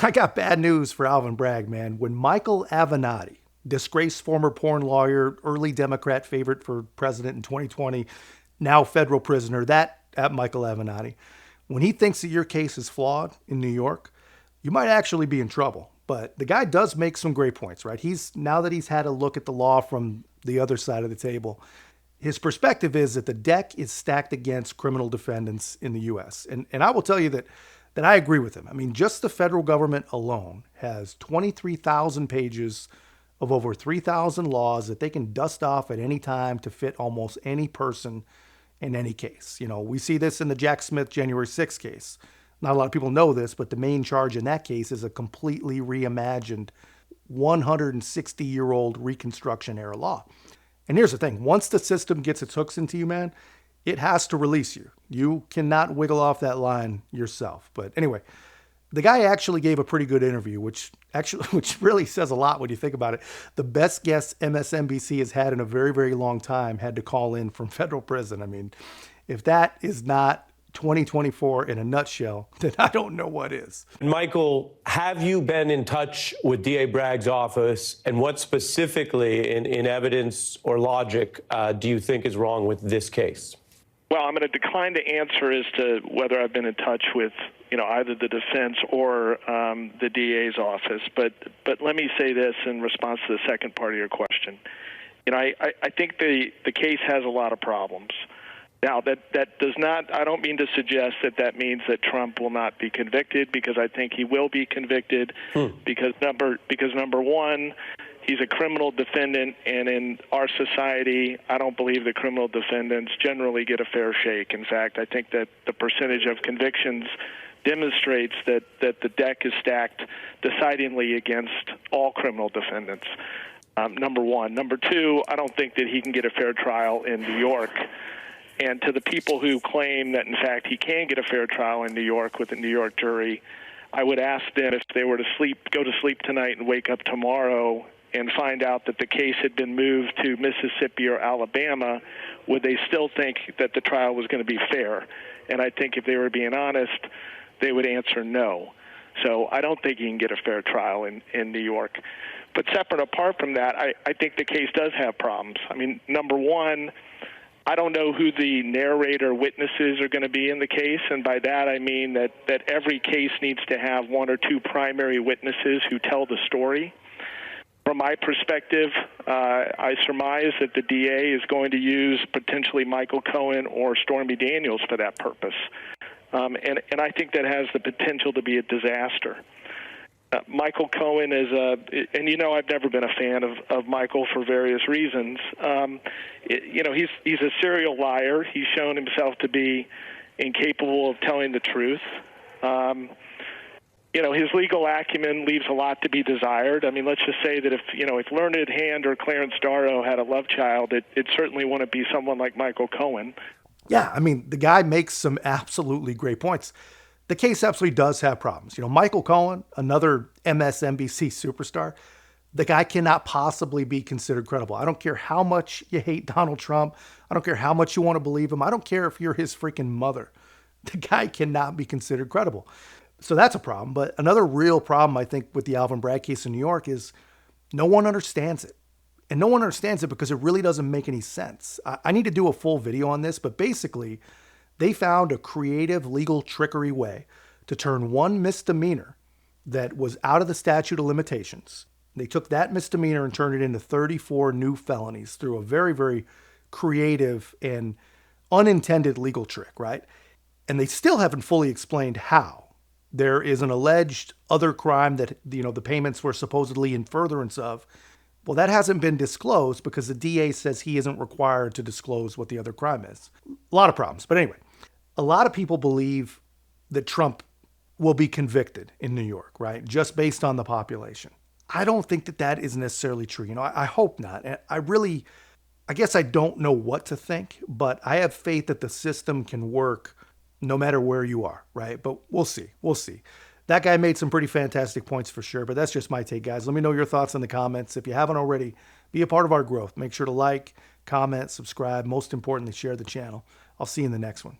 I got bad news for Alvin Bragg, man. When Michael Avenatti, disgraced former porn lawyer, early Democrat favorite for president in 2020, now federal prisoner, that Michael Avenatti, when he thinks that your case is flawed in New York, you might actually be in trouble. But the guy does make some great points, right? Now that he's had a look at the law from the other side of the table, his perspective is that the deck is stacked against criminal defendants in the U.S. And I will tell you that I agree with him. I mean, just the federal government alone has 23,000 pages of over 3,000 laws that they can dust off at any time to fit almost any person in any case. You know, we see this in the Jack Smith January 6th case. Not a lot of people know this, but the main charge in that case is a completely reimagined 160-year-old Reconstruction era law. And here's the thing. Once the system gets its hooks into you, man, it has to release you. You cannot wiggle off that line yourself. But anyway, the guy actually gave a pretty good interview, which really says a lot when you think about it. The best guest MSNBC has had in a very, very long time had to call in from federal prison. I mean, if that is not 2024 in a nutshell, then I don't know what is. Michael, have you been in touch with DA Bragg's office, and what specifically in evidence or logic do you think is wrong with this case? Well, I'm going to decline to answer as to whether I've been in touch with, either the defense or the DA's office. But let me say this in response to the second part of your question. I think the case has a lot of problems. Now, that does not, I don't mean to suggest that means that Trump will not be convicted, because I think he will be convicted because number one, he's a criminal defendant, and in our society, I don't believe that criminal defendants generally get a fair shake. In fact, I think that the percentage of convictions demonstrates that the deck is stacked decidedly against all criminal defendants, number one. Number two, I don't think that he can get a fair trial in New York. And to the people who claim that, in fact, he can get a fair trial in New York with a New York jury, I would ask them if they were to go to sleep tonight and wake up tomorrow and find out that the case had been moved to Mississippi or Alabama, would they still think that the trial was going to be fair? And I think if they were being honest, they would answer no. So I don't think he can get a fair trial in New York. But separate apart from that, I think the case does have problems. I mean, number one, I don't know who the narrator witnesses are going to be in the case, and by that I mean that every case needs to have one or two primary witnesses who tell the story. From my perspective, I surmise that the DA is going to use potentially Michael Cohen or Stormy Daniels for that purpose, and I think that has the potential to be a disaster. Michael Cohen is and I've never been a fan of Michael for various reasons. He's a serial liar. He's shown himself to be incapable of telling the truth. His legal acumen leaves a lot to be desired. I mean, let's just say that if Learned Hand or Clarence Darrow had a love child, it certainly wouldn't be someone like Michael Cohen. Yeah, I mean, the guy makes some absolutely great points. The case absolutely does have problems. Michael Cohen, another MSNBC superstar, the guy cannot possibly be considered credible. I don't care how much you hate Donald Trump. I don't care how much you want to believe him. I don't care if you're his freaking mother. The guy cannot be considered credible. So that's a problem. But another real problem, I think, with the Alvin Bragg case in New York is no one understands it. And no one understands it because it really doesn't make any sense. I need to do a full video on this, but basically, they found a creative legal trickery way to turn one misdemeanor that was out of the statute of limitations. They took that misdemeanor and turned it into 34 new felonies through a very, very creative and unintended legal trick, right? And they still haven't fully explained how. There is an alleged other crime that, the payments were supposedly in furtherance of. Well, that hasn't been disclosed because the DA says he isn't required to disclose what the other crime is. A lot of problems. But anyway, a lot of people believe that Trump will be convicted in New York, right? Just based on the population. I don't think that is necessarily true. I hope not. I guess I don't know what to think, but I have faith that the system can work no matter where you are, right? But we'll see. We'll see. That guy made some pretty fantastic points for sure, but that's just my take, guys. Let me know your thoughts in the comments. If you haven't already, be a part of our growth. Make sure to like, comment, subscribe. Most importantly, share the channel. I'll see you in the next one.